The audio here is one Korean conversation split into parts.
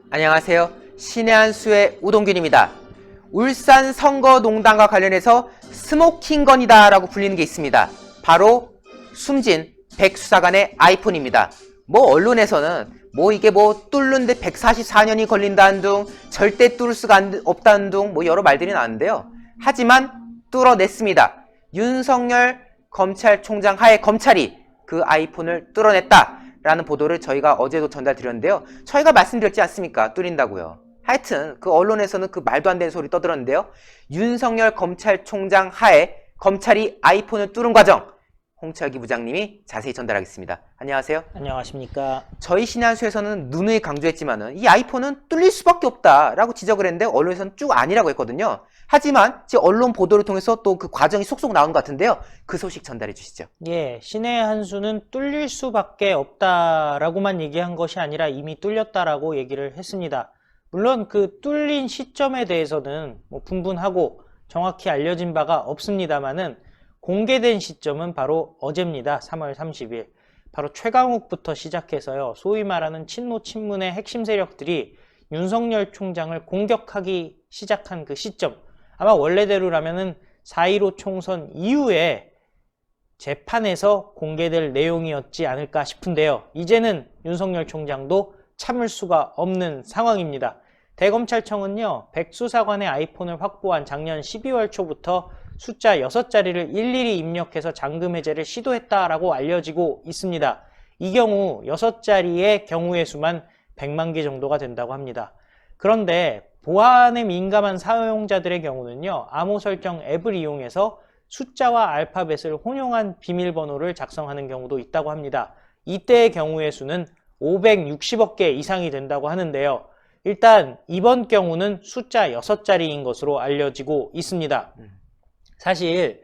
안녕하세요. 신의 한 수의 우동균입니다. 울산 선거농단과 관련해서 스모킹건이다 라고 불리는 게 있습니다. 바로 숨진 백 수사관의 아이폰입니다. 언론에서는 이게 뚫는데 144년이 걸린다는 둥, 절대 뚫을 수가 없다는 둥, 여러 말들이 나왔는데요. 하지만 뚫어냈습니다. 윤석열 검찰총장 하에 검찰이 그 아이폰을 뚫어냈다 라는 보도를 저희가 어제도 전달드렸는데요. 저희가 말씀드렸지 않습니까? 뚫린다고요. 하여튼 그 언론에서는 그 말도 안 되는 소리 떠들었는데요. 윤석열 검찰총장 하에 검찰이 아이폰을 뚫은 과정, 홍철기 부장님이 자세히 전달하겠습니다. 안녕하세요. 안녕하십니까. 저희 신의 한 수에서는 누누이 강조했지만은 이 아이폰은 뚫릴 수밖에 없다라고 지적을 했는데 언론에서는 쭉 아니라고 했거든요. 하지만 지금 언론 보도를 통해서 또 그 과정이 속속 나온 것 같은데요. 그 소식 전달해 주시죠. 예, 신의 한 수는 뚫릴 수밖에 없다라고만 얘기한 것이 아니라 이미 뚫렸다라고 얘기를 했습니다. 물론 그 뚫린 시점에 대해서는 분분하고 정확히 알려진 바가 없습니다만은 공개된 시점은 바로 어제입니다. 3월 30일. 바로 최강욱부터 시작해서요. 소위 말하는 친모 친문의 핵심 세력들이 윤석열 총장을 공격하기 시작한 그 시점. 아마 원래대로라면은 4.15 총선 이후에 재판에서 공개될 내용이었지 않을까 싶은데요. 이제는 윤석열 총장도 참을 수가 없는 상황입니다. 대검찰청은요, 백 수사관의 아이폰을 확보한 작년 12월 초부터 숫자 6자리를 일일이 입력해서 잠금 해제를 시도했다라고 알려지고 있습니다. 이 경우 6자리의 경우의 수만 100만 개 정도가 된다고 합니다. 그런데 보안에 민감한 사용자들의 경우는요, 암호 설정 앱을 이용해서 숫자와 알파벳을 혼용한 비밀번호를 작성하는 경우도 있다고 합니다. 이때의 경우의 수는 560억 개 이상이 된다고 하는데요. 일단 이번 경우는 숫자 6자리인 것으로 알려지고 있습니다. 사실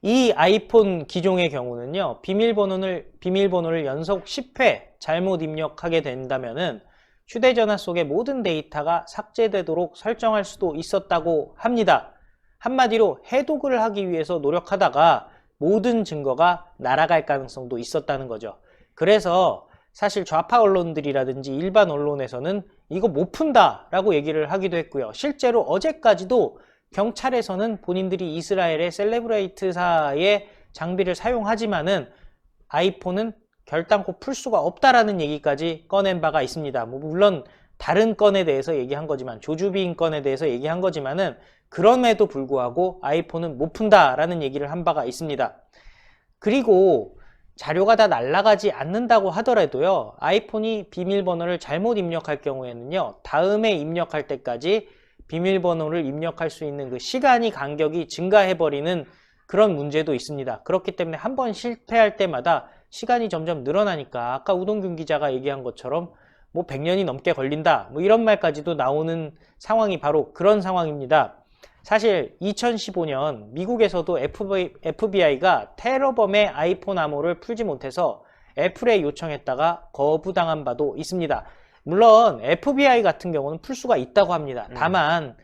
이 아이폰 기종의 경우는요, 비밀번호를 연속 10회 잘못 입력하게 된다면은 휴대전화 속의 모든 데이터가 삭제되도록 설정할 수도 있었다고 합니다. 한마디로 해독을 하기 위해서 노력하다가 모든 증거가 날아갈 가능성도 있었다는 거죠. 그래서 사실 좌파 언론들이라든지 일반 언론에서는 이거 못 푼다라고 얘기를 하기도 했고요. 실제로 어제까지도 경찰에서는 본인들이 이스라엘의 셀레브레이트사의 장비를 사용하지만은 아이폰은 결단코 풀 수가 없다라는 얘기까지 꺼낸 바가 있습니다. 물론 다른 건에 대해서 얘기한 거지만, 조주빈 건에 대해서 얘기한 거지만은 그럼에도 불구하고 아이폰은 못 푼다라는 얘기를 한 바가 있습니다. 그리고 자료가 다 날아가지 않는다고 하더라도요, 아이폰이 비밀번호를 잘못 입력할 경우에는요, 다음에 입력할 때까지 비밀번호를 입력할 수 있는 그 시간이 간격이 증가해버리는 그런 문제도 있습니다. 그렇기 때문에 한 번 실패할 때마다 시간이 점점 늘어나니까 아까 우동균 기자가 얘기한 것처럼 100년이 넘게 걸린다 이런 말까지도 나오는 상황이 바로 그런 상황입니다. 사실 2015년 미국에서도 FBI가 테러범의 아이폰 암호를 풀지 못해서 애플에 요청했다가 거부당한 바도 있습니다. 물론 FBI 같은 경우는 풀 수가 있다고 합니다. 다만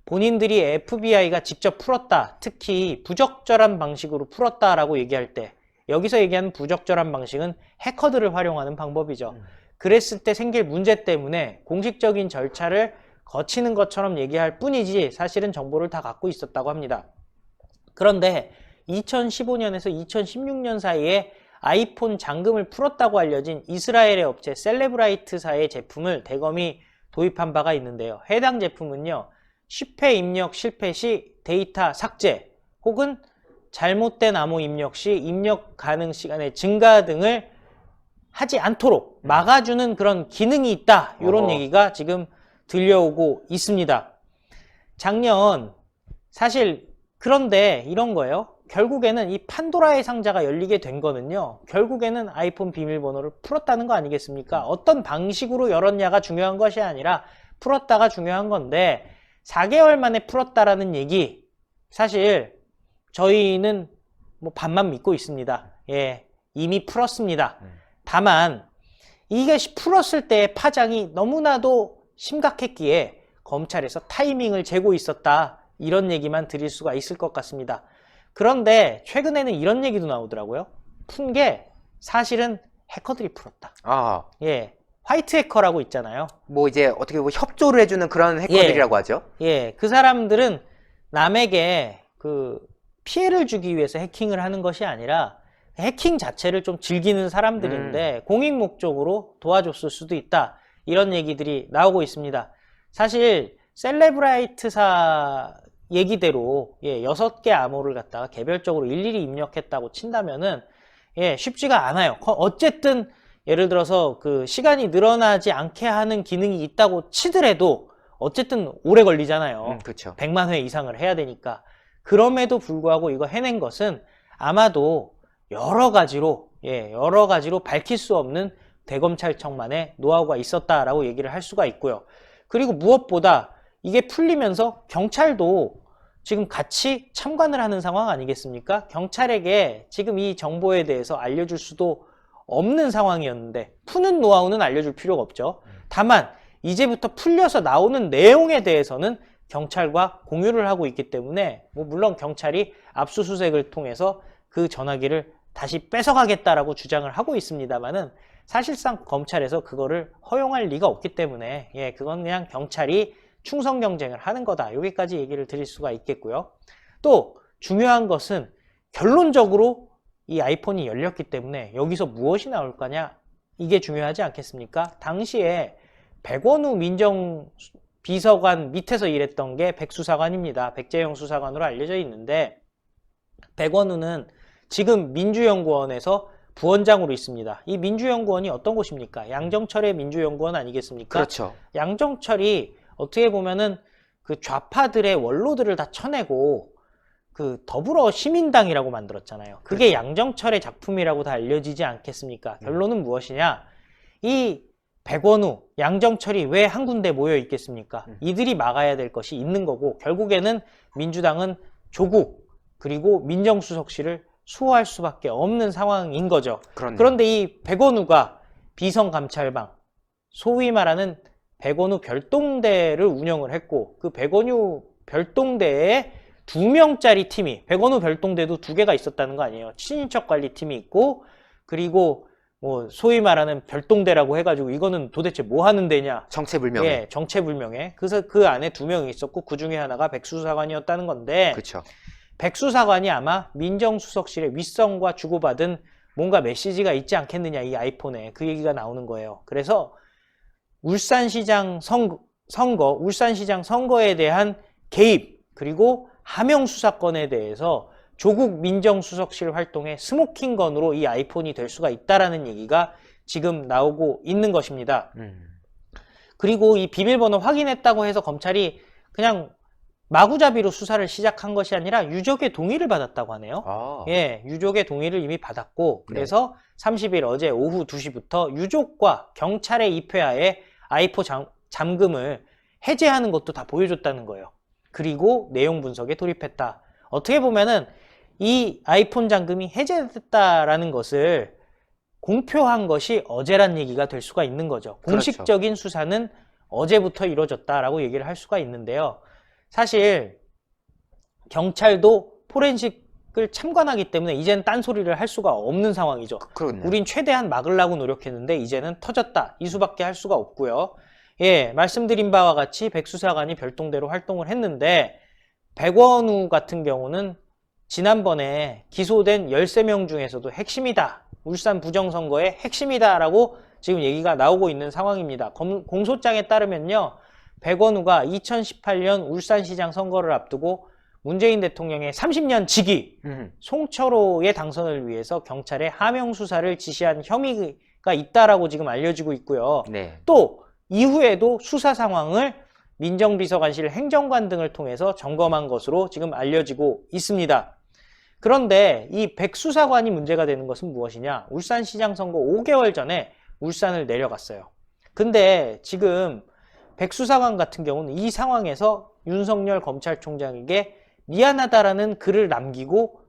본인들이 FBI가 직접 풀었다, 특히 부적절한 방식으로 풀었다라고 얘기할 때, 여기서 얘기하는 부적절한 방식은 해커들을 활용하는 방법이죠. 그랬을 때 생길 문제 때문에 공식적인 절차를 거치는 것처럼 얘기할 뿐이지 사실은 정보를 다 갖고 있었다고 합니다. 그런데 2015년에서 2016년 사이에 아이폰 잠금을 풀었다고 알려진 이스라엘의 업체 셀레브라이트사의 제품을 대검이 도입한 바가 있는데요. 해당 제품은요, 10회 입력 실패 시 데이터 삭제 혹은 잘못된 암호 입력 시 입력 가능 시간의 증가 등을 하지 않도록 막아주는 그런 기능이 있다, 이런 얘기가 지금 들려오고 있습니다. 작년 사실 그런데 이런 거예요. 결국에는 이 판도라의 상자가 열리게 된 거는요, 결국에는 아이폰 비밀번호를 풀었다는 거 아니겠습니까? 어떤 방식으로 열었냐가 중요한 것이 아니라 풀었다가 중요한 건데, 4개월 만에 풀었다라는 얘기, 사실 저희는 반만 믿고 있습니다. 예, 이미 풀었습니다. 다만 이게 풀었을 때의 파장이 너무나도 심각했기에 검찰에서 타이밍을 재고 있었다, 이런 얘기만 드릴 수가 있을 것 같습니다. 그런데 최근에는 이런 얘기도 나오더라고요. 푼 게 사실은 해커들이 풀었다. 아, 예, 화이트 해커라고 있잖아요. 뭐 이제 어떻게 보면 협조를 해주는 그런 해커들이라고 하죠. 예, 그 사람들은 남에게 그 피해를 주기 위해서 해킹을 하는 것이 아니라 해킹 자체를 좀 즐기는 사람들인데 공익 목적으로 도와줬을 수도 있다. 이런 얘기들이 나오고 있습니다. 사실 셀레브라이트사 얘기대로 6개 암호를 갖다가 개별적으로 일일이 입력했다고 친다면은 쉽지가 않아요. 어쨌든 예를 들어서 그 시간이 늘어나지 않게 하는 기능이 있다고 치더라도 어쨌든 오래 걸리잖아요. 그렇죠. 100만 회 이상을 해야 되니까. 그럼에도 불구하고 이거 해낸 것은 아마도 여러 가지로 밝힐 수 없는 대검찰청만의 노하우가 있었다라고 얘기를 할 수가 있고요. 그리고 무엇보다 이게 풀리면서 경찰도 지금 같이 참관을 하는 상황 아니겠습니까? 경찰에게 지금 이 정보에 대해서 알려줄 수도 없는 상황이었는데 푸는 노하우는 알려줄 필요가 없죠. 다만 이제부터 풀려서 나오는 내용에 대해서는 경찰과 공유를 하고 있기 때문에 물론 경찰이 압수수색을 통해서 그 전화기를 다시 뺏어가겠다라고 주장을 하고 있습니다만은 사실상 검찰에서 그거를 허용할 리가 없기 때문에 그건 그냥 경찰이 충성 경쟁을 하는 거다. 여기까지 얘기를 드릴 수가 있겠고요. 또 중요한 것은 결론적으로 이 아이폰이 열렸기 때문에 여기서 무엇이 나올 거냐 이게 중요하지 않겠습니까? 당시에 백원우 민정비서관 밑에서 일했던 게 백수사관입니다. 백재영 수사관으로 알려져 있는데 백원우는 지금 민주연구원에서 부원장으로 있습니다. 이 민주연구원이 어떤 곳입니까? 양정철의 민주연구원 아니겠습니까? 그렇죠. 양정철이 어떻게 보면은 그 좌파들의 원로들을 다 쳐내고 그 더불어 시민당이라고 만들었잖아요. 그게 그렇죠. 양정철의 작품이라고 다 알려지지 않겠습니까? 결론은 무엇이냐? 이 백원우, 양정철이 왜 한 군데 모여 있겠습니까? 이들이 막아야 될 것이 있는 거고 결국에는 민주당은 조국 그리고 민정수석실을 수호할 수밖에 없는 상황인 거죠. 그렇네요. 그런데 이 백원우가 비선감찰방, 소위 말하는 백원우 별동대를 운영을 했고 그 백원우 별동대에 2명짜리 팀이 백원우 별동대도 2개가 있었다는 거 아니에요. 친인척 관리팀이 있고 그리고 뭐 소위 말하는 별동대라고 해가지고 이거는 도대체 뭐 하는 데냐? 정체불명의. 정체불명의. 그래서 그 안에 2명이 있었고 그 중에 하나가 백수사관이었다는 건데 그렇죠. 백수사관이 아마 민정수석실의 윗선과 주고받은 뭔가 메시지가 있지 않겠느냐 이 아이폰에 그 얘기가 나오는 거예요. 그래서 울산시장 선거에 대한 개입 그리고 하명 수사건에 대해서 조국 민정수석실 활동의 스모킹건으로 이 아이폰이 될 수가 있다라는 얘기가 지금 나오고 있는 것입니다. 그리고 이 비밀번호 확인했다고 해서 검찰이 그냥 마구잡이로 수사를 시작한 것이 아니라 유족의 동의를 받았다고 하네요. 아. 유족의 동의를 이미 받았고 그래서 30일 어제 오후 2시부터 유족과 경찰의 입회하에 아이폰 잠금을 해제하는 것도 다 보여줬다는 거예요. 그리고 내용 분석에 돌입했다. 어떻게 보면은 이 아이폰 잠금이 해제됐다라는 것을 공표한 것이 어제란 얘기가 될 수가 있는 거죠. 공식적인 수사는 어제부터 이루어졌다라고 얘기를 할 수가 있는데요. 사실 경찰도 포렌식을 참관하기 때문에 이제는 딴소리를 할 수가 없는 상황이죠. 그렇네요. 우린 최대한 막으려고 노력했는데 이제는 터졌다. 이 수밖에 할 수가 없고요. 말씀드린 바와 같이 백수사관이 별동대로 활동을 했는데 백원우 같은 경우는 지난번에 기소된 13명 중에서도 핵심이다. 울산 부정선거의 핵심이다 라고 지금 얘기가 나오고 있는 상황입니다. 공소장에 따르면요. 백원우가 2018년 울산시장 선거를 앞두고 문재인 대통령의 30년 지기 송철호의 당선을 위해서 경찰에 하명 수사를 지시한 혐의가 있다라고 지금 알려지고 있고요. 네. 또 이후에도 수사 상황을 민정비서관실 행정관 등을 통해서 점검한 것으로 지금 알려지고 있습니다. 그런데 이 백수사관이 문제가 되는 것은 무엇이냐? 울산시장 선거 5개월 전에 울산을 내려갔어요. 근데 지금 백수사관 같은 경우는 이 상황에서 윤석열 검찰총장에게 미안하다라는 글을 남기고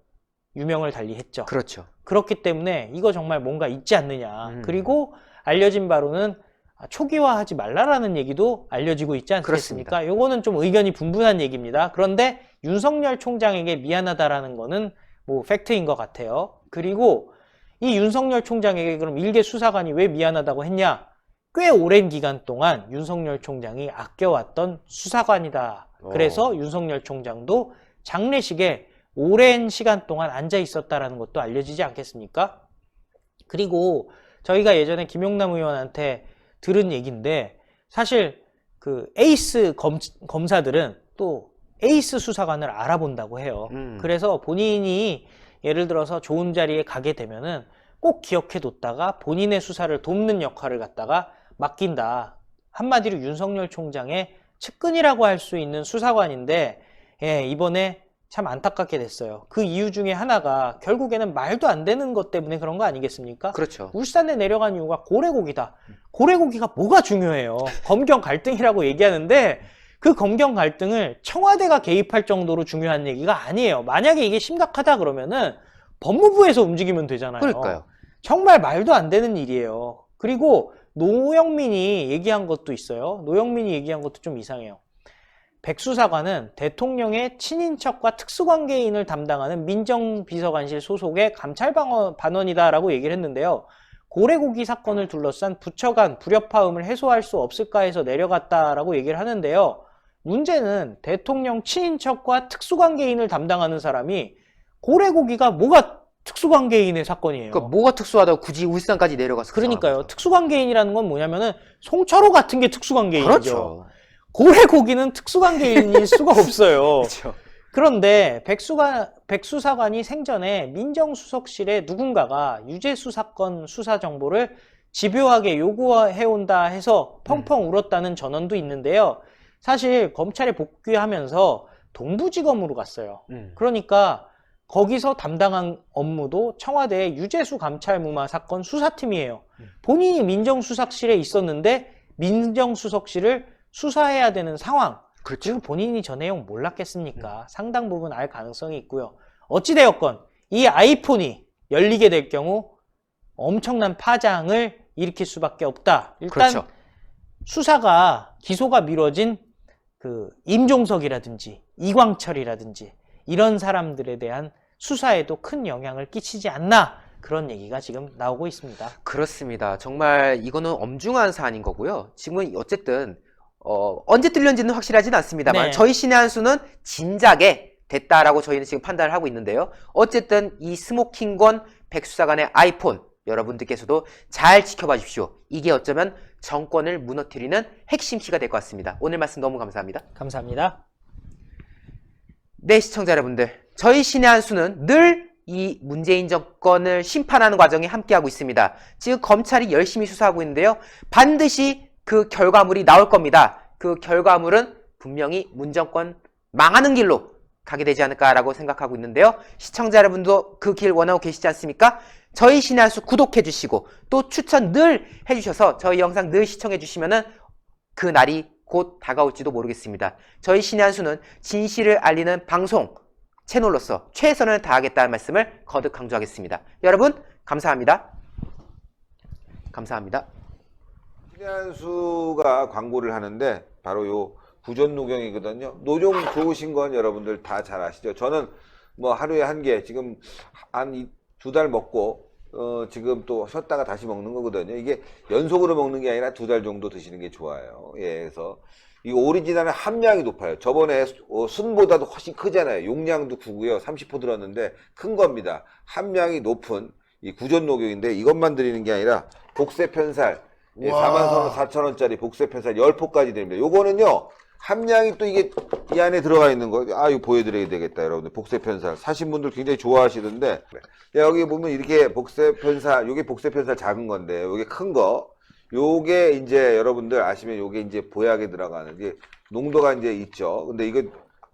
유명을 달리했죠. 그렇죠. 그렇기 때문에 이거 정말 뭔가 있지 않느냐. 그리고 알려진 바로는 초기화하지 말라라는 얘기도 알려지고 있지 않습니까? 그렇습니다. 요거는 좀 의견이 분분한 얘기입니다. 그런데 윤석열 총장에게 미안하다라는 거는 뭐 팩트인 것 같아요. 그리고 이 윤석열 총장에게 그럼 일개 수사관이 왜 미안하다고 했냐? 꽤 오랜 기간 동안 윤석열 총장이 아껴왔던 수사관이다. 그래서 윤석열 총장도 장례식에 오랜 시간 동안 앉아 있었다라는 것도 알려지지 않겠습니까? 그리고 저희가 예전에 김용남 의원한테 들은 얘기인데 사실 그 에이스 검사들은 또 에이스 수사관을 알아본다고 해요. 그래서 본인이 예를 들어서 좋은 자리에 가게 되면은 꼭 기억해 뒀다가 본인의 수사를 돕는 역할을 갖다가 맡긴다. 한마디로 윤석열 총장의 측근이라고 할 수 있는 수사관인데 예, 이번에 참 안타깝게 됐어요. 그 이유 중에 하나가 결국에는 말도 안 되는 것 때문에 그런 거 아니겠습니까? 그렇죠. 울산에 내려간 이유가 고래고기다. 고래고기가 뭐가 중요해요? 검경 갈등이라고 얘기하는데 그 검경 갈등을 청와대가 개입할 정도로 중요한 얘기가 아니에요. 만약에 이게 심각하다 그러면은 법무부에서 움직이면 되잖아요. 그러니까요. 정말 말도 안 되는 일이에요. 그리고 노영민이 얘기한 것도 있어요. 노영민이 얘기한 것도 좀 이상해요. 백 수사관은 대통령의 친인척과 특수관계인을 담당하는 민정비서관실 소속의 감찰반원이다라고 얘기를 했는데요. 고래고기 사건을 둘러싼 부처 간 불협화음을 해소할 수 없을까 해서 내려갔다라고 얘기를 하는데요. 문제는 대통령 친인척과 특수관계인을 담당하는 사람이 고래고기가 뭐가 특수관계인의 사건이에요. 그러니까 뭐가 특수하다고 굳이 울산까지 내려가서 그러니까요. 특수관계인이라는 건 뭐냐면은 송철호 같은 게 특수관계인이죠. 그렇죠. 고래고기는 특수관계인일 수가 없어요. 그렇죠. 그런데 백수사관이 생전에 민정수석실에 누군가가 유재수 사건 수사 정보를 집요하게 요구해온다 해서 펑펑 울었다는 전언도 있는데요. 사실 검찰에 복귀하면서 동부지검으로 갔어요. 그러니까 거기서 담당한 업무도 청와대의 유재수 감찰무마 사건 수사팀이에요. 본인이 민정수석실에 있었는데 민정수석실을 수사해야 되는 상황. 그렇죠. 지금 본인이 저 내용 몰랐겠습니까? 상당 부분 알 가능성이 있고요. 어찌되었건 이 아이폰이 열리게 될 경우 엄청난 파장을 일으킬 수밖에 없다. 일단 그렇죠. 수사가 기소가 미뤄진 그 임종석이라든지 이광철이라든지 이런 사람들에 대한 수사에도 큰 영향을 끼치지 않나 그런 얘기가 지금 나오고 있습니다. 그렇습니다. 정말 이거는 엄중한 사안인 거고요. 지금은 어쨌든 언제 뚫렸는지는 확실하진 않습니다만 네. 저희 신의 한 수는 진작에 됐다라고 저희는 지금 판단을 하고 있는데요. 어쨌든 이 스모킹건 백수사관의 아이폰 여러분들께서도 잘 지켜봐 주십시오. 이게 어쩌면 정권을 무너뜨리는 핵심 키가 될 것 같습니다. 오늘 말씀 너무 감사합니다. 감사합니다. 네, 시청자 여러분들. 저희 신의 한 수는 늘 이 문재인 정권을 심판하는 과정에 함께하고 있습니다. 지금 검찰이 열심히 수사하고 있는데요. 반드시 그 결과물이 나올 겁니다. 그 결과물은 분명히 문정권 망하는 길로 가게 되지 않을까라고 생각하고 있는데요. 시청자 여러분도 그 길 원하고 계시지 않습니까? 저희 신의 한 수 구독해 주시고 또 추천 늘 해주셔서 저희 영상 늘 시청해 주시면은 그 날이 곧 다가올지도 모르겠습니다. 저희 신의 한 수는 진실을 알리는 방송 채널로서 최선을 다하겠다는 말씀을 거듭 강조하겠습니다. 여러분 감사합니다. 감사합니다. 신의 한 수가 광고를 하는데 바로 요 부전노경이거든요. 노종 좋으신 건 여러분들 다 잘 아시죠? 저는 뭐 하루에 한 개 지금 한 2달 먹고 지금 또 쉬었다가 다시 먹는 거거든요. 이게 연속으로 먹는 게 아니라 2달 정도 드시는 게 좋아요. 예, 그래서 이 오리지널은 함량이 높아요. 저번에 순보다도 훨씬 크잖아요. 용량도 크고요. 30호 들었는데 큰 겁니다. 함량이 높은 이 구전노경인데 이것만 드리는 게 아니라 복세편살 예, 44,000원짜리 복세편살 10포까지 드립니다. 요거는요 함량이 또 이게 이 안에 들어가 있는 거 이거 보여드려야 되겠다. 여러분들 복세편살 사신 분들 굉장히 좋아하시던데 여기 보면 이렇게 복세편살 요게 복세편살 작은 건데 요게 큰 거 요게 이제 여러분들 아시면 요게 이제 보약에 들어가는 게 농도가 이제 있죠. 근데 이거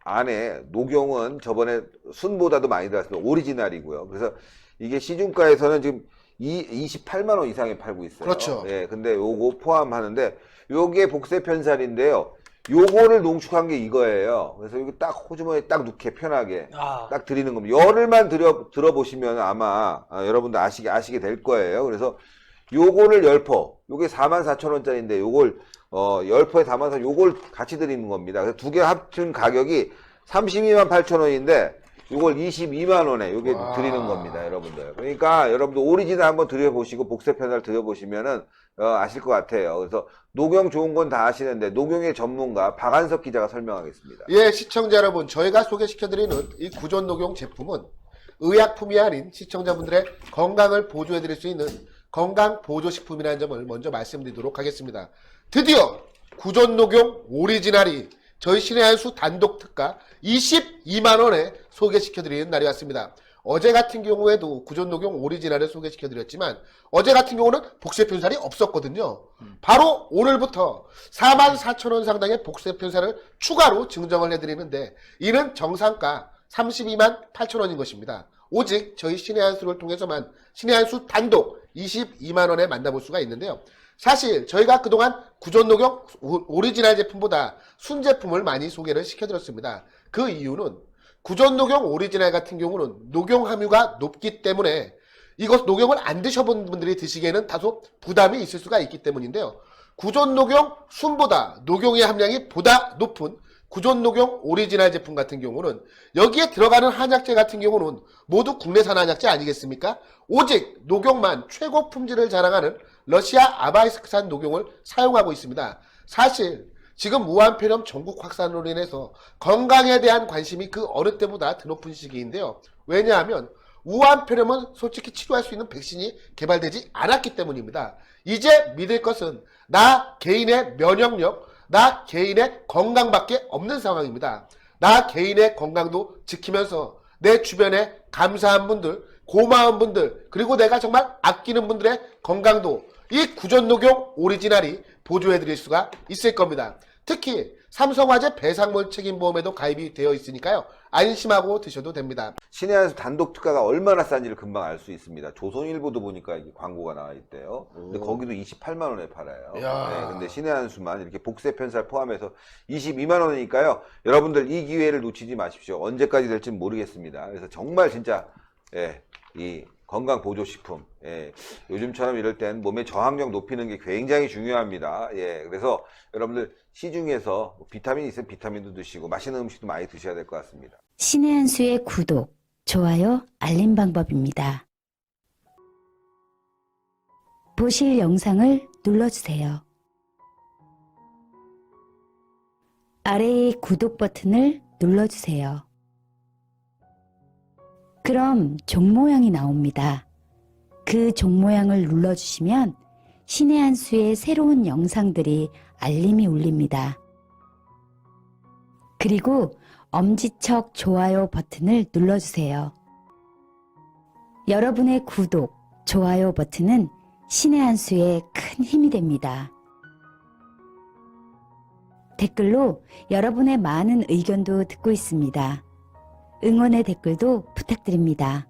안에 녹용은 저번에 순보다도 많이 들어갔습니다. 오리지널이고요. 그래서 이게 시중가에서는 지금 28만 원 이상에 팔고 있어요. 그렇죠. 예, 근데 요거 포함하는데 요게 복세편살인데요. 요거를 농축한 게 이거예요. 그래서 여기 딱 호주머니에 딱 넣게 편하게 딱 드리는 겁니다. 열흘만 들어보시면 아마 여러분들 아시게 될 거예요. 그래서 요거를 10포, 요게 44,000원짜리인데 요걸 10포에 담아서 요걸 같이 드리는 겁니다. 그래서 두 개 합친 가격이 328,000원인데 요걸 22만 원에 요게 와. 드리는 겁니다, 여러분들. 그러니까 여러분들 오리지널 한번 드려보시고 복세 편을 드려보시면은 아실 것 같아요. 그래서 녹용 좋은 건 다 아시는데 녹용의 전문가 박한석 기자가 설명하겠습니다. 예, 시청자 여러분, 저희가 소개시켜드리는 이 구존 녹용 제품은 의약품이 아닌 시청자분들의 건강을 보조해드릴 수 있는 건강 보조식품이라는 점을 먼저 말씀드리도록 하겠습니다. 드디어 구존 녹용 오리지널이 저희 신의 한 수 단독 특가 22만원에 소개시켜드리는 날이 왔습니다. 어제 같은 경우에도 구존 녹용 오리지널을 소개시켜드렸지만 어제 같은 경우는 복세 편살이 없었거든요. 바로 오늘부터 44,000원 상당의 복세 편살을 추가로 증정을 해드리는데 이는 정상가 32만 8천원인 것입니다. 오직 저희 신의 한 수를 통해서만 신의 한 수 단독 22만원에 만나볼 수가 있는데요. 사실 저희가 그동안 구존 녹용 오리지널 제품보다 순제품을 많이 소개를 시켜드렸습니다. 그 이유는 구존 녹용 오리지널 같은 경우는 녹용 함유가 높기 때문에 이것 녹용을 안 드셔본 분들이 드시기에는 다소 부담이 있을 수가 있기 때문인데요. 구존 녹용 순보다 녹용의 함량이 보다 높은 구존 녹용 오리지널 제품 같은 경우는 여기에 들어가는 한약재 같은 경우는 모두 국내산 한약재 아니겠습니까? 오직 녹용만 최고 품질을 자랑하는 러시아 아바이스크산 녹용을 사용하고 있습니다. 사실 지금 무한폐렴 전국 확산으로 인해서 건강에 대한 관심이 그 어느 때보다 더 높은 시기인데요. 왜냐하면 무한폐렴은 솔직히 치료할 수 있는 백신이 개발되지 않았기 때문입니다. 이제 믿을 것은 나 개인의 면역력, 나 개인의 건강밖에 없는 상황입니다. 나 개인의 건강도 지키면서 내 주변에 감사한 분들, 고마운 분들, 그리고 내가 정말 아끼는 분들의 건강도 이 구존 녹용 오리지널이 보조해드릴 수가 있을 겁니다. 특히 삼성화재 배상물 책임보험에도 가입이 되어 있으니까요. 안심하고 드셔도 됩니다. 신의 한 수 단독 특가가 얼마나 싼지를 금방 알 수 있습니다. 조선일보도 보니까 이게 광고가 나와 있대요. 근데 거기도 28만 원에 팔아요. 야. 네, 근데 신의 한 수만 이렇게 복세 편살 포함해서 22만 원이니까요. 여러분들 이 기회를 놓치지 마십시오. 언제까지 될지는 모르겠습니다. 그래서 정말 진짜 이 건강 보조식품, 요즘처럼 이럴 땐 몸의 저항력 높이는 게 굉장히 중요합니다. 그래서 여러분들 시중에서 비타민 있으면 비타민도 드시고 맛있는 음식도 많이 드셔야 될 것 같습니다. 신의 한 수의 구독, 좋아요, 알림 방법입니다. 보실 영상을 눌러주세요. 아래의 구독 버튼을 눌러주세요. 그럼 종 모양이 나옵니다. 그 종 모양을 눌러주시면 신의 한 수의 새로운 영상들이 알림이 울립니다. 그리고 엄지척 좋아요 버튼을 눌러주세요. 여러분의 구독, 좋아요 버튼은 신의 한 수의 큰 힘이 됩니다. 댓글로 여러분의 많은 의견도 듣고 있습니다. 응원의 댓글도 부탁드립니다.